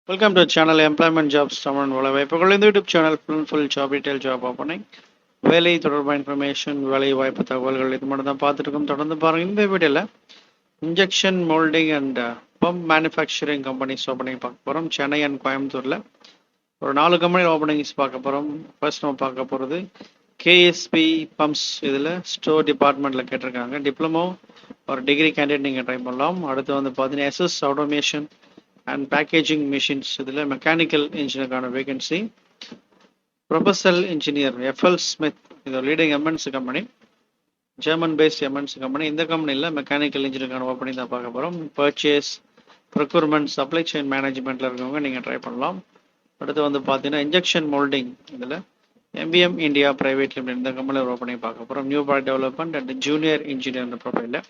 Welcome to the channel Employment Jobs Tamil வேலைவாய்ப்புகள். இந்த YouTube channel full job detail job opening வேலை தொடர்பான information வேலை வாய்ப்பு தகவல்கள் இது மட்டும் தான் பார்த்துருக்கோம். தொடர்ந்து பாருங்கள். இந்த வீடியோவில் injection moulding and pump manufacturing companies opening பார்க்க போகிறோம். சென்னை அண்ட் கோயம்புத்தூரில் ஒரு 4 கம்பெனி ஓப்பனிங்ஸ் பார்க்க போகிறோம். ஃபர்ஸ்ட் நம்ம பார்க்க போகிறது கேஎஸ்பி பம்ப்ஸ். இதில் ஸ்டோர் டிபார்ட்மெண்ட்டில் கேட்டிருக்காங்க. டிப்ளமோ ஒரு டிகிரி கேண்டிடேட் நீங்கள் ட்ரை பண்ணலாம். அடுத்து வந்து பார்த்தீங்கன்னா SS automation and packaging machines. இதில் மெக்கானிக்கல் இன்ஜினியருக்கான vacancy. Proposal engineer FL Smidth, இது ஒரு leading MNC company, German based MNC company. இந்த கம்பெனியில் மெக்கானிக்கல் இன்ஜினியருக்கான ஓப்பனிங் தான் பார்க்க போகிறோம். பர்ச்சேஸ், ப்ரொக்யூர்மெண்ட், சப்ளை செயின் மேனேஜ்மெண்ட்டில் இருக்கவங்க நீங்கள் ட்ரை பண்ணலாம். அடுத்து வந்து பார்த்தீங்கன்னா இன்ஜெக்ஷன் மோல்டிங். இதில் எம்பிஎம் இந்தியா பிரைவேட் லிமிடெட் இந்த கம்பெனியில் ஓப்பனிங் பார்க்க போகிறோம். New product development and junior engineer ப்ரொஃபைலில்.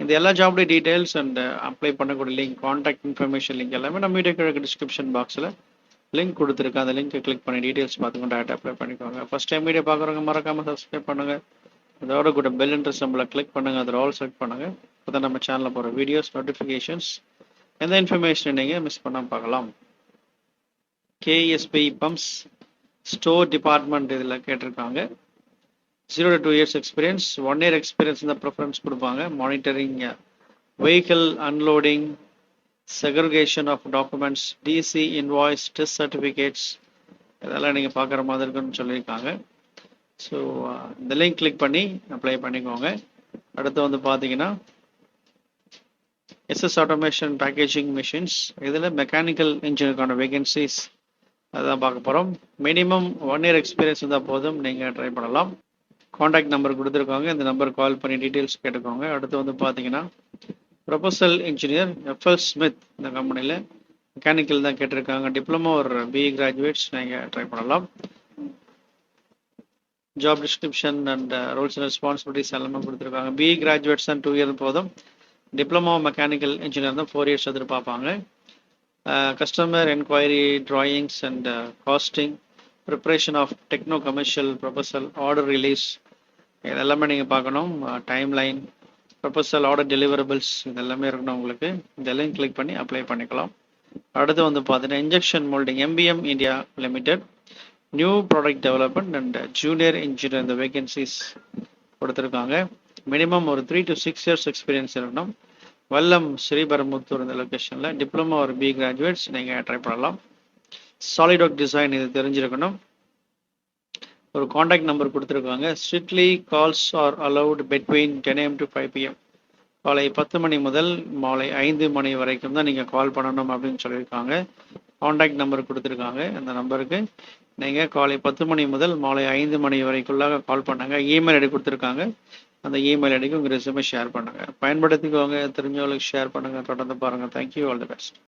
இந்த எல்லா ஜாப்டைய டீடைல்ஸ் அண்ட் அப்ளை பண்ணக்கூடிய லிங்க், கான்டாக்ட் இன்ஃபர்மேஷன் லிங்க் எல்லாமே நம்ம வீடியோ கிழக்கு டிஸ்கிரிப்ஷன் பாக்ஸில் லிங்க் கொடுத்துருக்கேன். அந்த லிங்க்கை கிளிக் பண்ணி டீடைல்ஸ் பார்த்துக்கோங்க, டேரக்டாக அப்ளை பண்ணிக்கோங்க. ஃபஸ்ட் டைம் வீடியோ பார்க்குறவங்க மறக்காமல் சப்ஸ்கிரைப் பண்ணுங்கள். அதோட கூட பெல் இன்ட்ரெஸ்ட் நம்மளை கிளிக் பண்ணுங்கள், அதில் ஆல் செலக்ட் பண்ணுங்கள். அப்போ தான் நம்ம சேனலில் போகிற வீடியோஸ் நோட்டிஃபிகேஷன்ஸ் எந்த இன்ஃபர்மேஷன் நீங்கள் மிஸ் பண்ணாமல் பார்க்கலாம். கேஎஸ்பி பம்ப்ஸ் ஸ்டோர் டிபார்ட்மெண்ட் இதில் கேட்டிருக்காங்க. 0 to 2 years experience, 1 year experience இந்த ப்ரிஃபரன்ஸ் கொடுப்பாங்க. Monitoring vehicle unloading, segregation of documents, DC invoice, test certificates இதெல்லாம் நீங்கள் பார்க்குற மாதிரி இருக்குன்னு சொல்லியிருக்காங்க. ஸோ இந்த லிங்க் கிளிக் பண்ணி அப்ளை பண்ணிக்கோங்க. அடுத்து வந்து பார்த்தீங்கன்னா எஸ்எஸ் ஆட்டோமேஷன் பேக்கேஜிங் மிஷின்ஸ். இதில் மெக்கானிக்கல் இன்ஜினியருக்கான வேகன்சிஸ் அதுதான் பார்க்க போகிறோம். மினிமம் 1 year எக்ஸ்பீரியன்ஸ் இருந்தால் போதும், நீங்கள் ட்ரை பண்ணலாம். காண்டாக்ட் நம்பர் கொடுத்துருக்காங்க, இந்த நம்பர் கால் பண்ணி டீட்டெயில்ஸ் கேட்டுக்கோங்க. அடுத்து வந்து பார்த்தீங்கன்னா ப்ரொபசல் இன்ஜினியர் எஃப்எல் ஸ்மித் இந்த கம்பெனியில் மெக்கானிக்கல் தான் கேட்டிருக்காங்க. டிப்ளமோ ஒரு பிஇ கிராஜுவேட்ஸ் நீங்கள் ட்ரை பண்ணலாம். Job description and rules and responsibilities எல்லாமே கொடுத்துருக்காங்க. பிஇ கிராஜுவேட்ஸ் தான் 2 years போதும். டிப்ளமோ மெக்கானிக்கல் இன்ஜினியர் தான் 4 years எதிர்பார்ப்பாங்க. Customer enquiry, drawings and costing, preparation of techno commercial proposal, order release இதெல்லாமே நீங்கள் பார்க்கணும். Timeline, proposal, order deliverables இதெல்லாமே இருக்கணும் உங்களுக்கு. இதெல்லாம் கிளிக் பண்ணி அப்ளை பண்ணிக்கலாம். அடுத்து வந்து பார்த்தீங்கன்னா injection moulding MBM India limited, new product development and junior engineer இந்த வேகன்சிஸ் கொடுத்துருக்காங்க. மினிமம் ஒரு 3 to 6 years எக்ஸ்பீரியன்ஸ் இருக்கணும். வல்லம், ஸ்ரீபெரும்புத்தூர் இந்த லொக்கேஷனில் டிப்ளமோ ஒரு பிஇ கிராஜுவேட்ஸ் நீங்கள் ட்ரை பண்ணலாம். சாலிட் ஒர்க் டிசைன் இது தெரிஞ்சிருக்கணும். ஒரு காண்டாக்ட் நம்பர் கொடுத்துருக்காங்க. Strictly calls R allowed between 10 AM to 5 PM. காலை 10 மணி முதல் மாலை 5 மணி வரைக்கும் தான் நீங்கள் கால் பண்ணணும் அப்படின்னு சொல்லியிருக்காங்க. காண்டாக்ட் நம்பர் கொடுத்துருக்காங்க. அந்த நம்பருக்கு நீங்கள் காலை 10 மணி முதல் மாலை 5 மணி வரைக்குள்ளாக கால் பண்ணாங்க. இமெயில் ஐடி கொடுத்துருக்காங்க. அந்த இமெயில் ஐடிக்கு உங்கள் ரெஸ்யூமே ஷேர் பண்ணுங்கள். பயன்படுத்திக்கோங்க, தெரிஞ்சவங்களுக்கு ஷேர் பண்ணுங்கள். தொடர்ந்து பாருங்கள். Thank you, all the best.